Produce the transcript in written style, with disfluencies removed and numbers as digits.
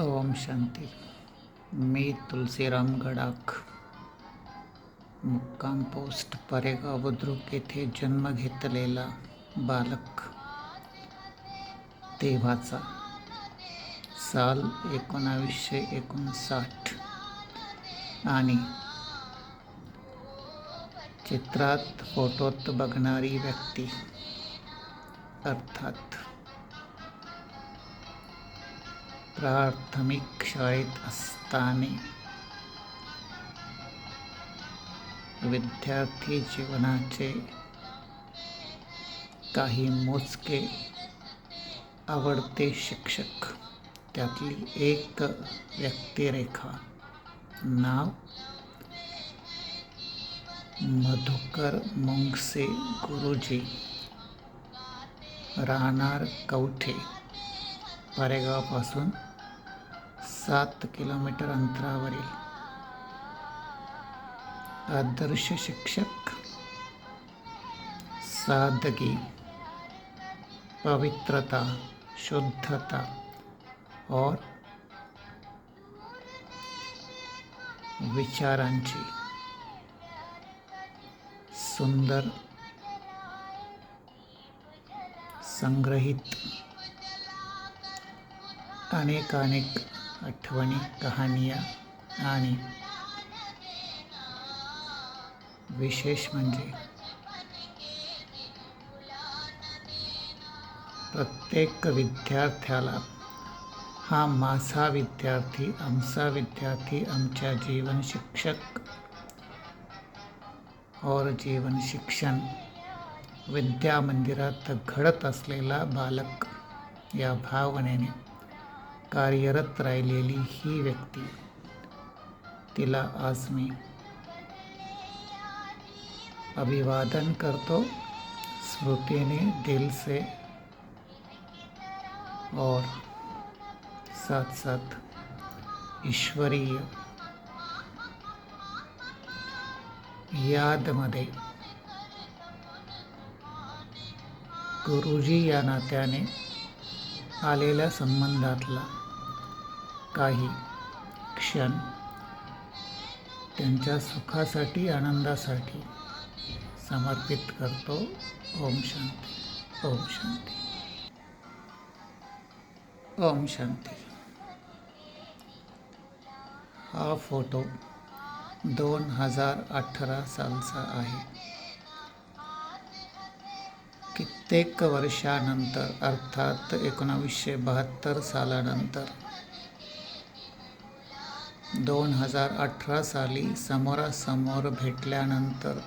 ओम शांती. मी तुलसीराम गडाख, मुक्काम पोस्ट परेगाव बुद्रुक येथे जन्म घेतलेला बालक. तेव्हाचा साल 1959 आणि चित्रात फोटोत बघणारी व्यक्ती अर्थात प्राथमिक शाळेत असताना विद्यार्थी जीवनाचे काही मोजके आवडते शिक्षक, त्यातली एक व्यक्तिरेखा. नाव मधुकर मुंगसे गुरुजी, राहणार कवठे, परेगावपासून 7 किलोमीटर अंतरावरील. आदर्श शिक्षक, सादगी, पवित्रता, शुद्धता और विचारांची सुंदर संग्रहित अनेक आठवणी, कहानिया आणि विशेष म्हणजे प्रत्येक विद्यार्थ्याला हा माझा विद्यार्थी, आमचा विद्यार्थी, आमच्या जीवन शिक्षक और जीवन शिक्षण विद्या मंदिरात घडत असलेला बालक या भावनेने कार्यरत राहिलेली ही व्यक्ती. तिला आज मी अभिवादन करतो स्मृतीने, दिल से और साथ साथ ईश्वरीय यादमध्ये. गुरुजी या नात्याने आलेल्या संबंधातला काही क्षण त्यांच्या सुखासाठी, आनंदासाठी समर्पित करतो. ओम शांती. ओम शांती. ओम शांती. हा फोटो 2018 सालचा आहे. कित्येक वर्षानंतर अर्थात 1972 सालानंतर 2018 साली समोरासमोर भेटल्यानंतर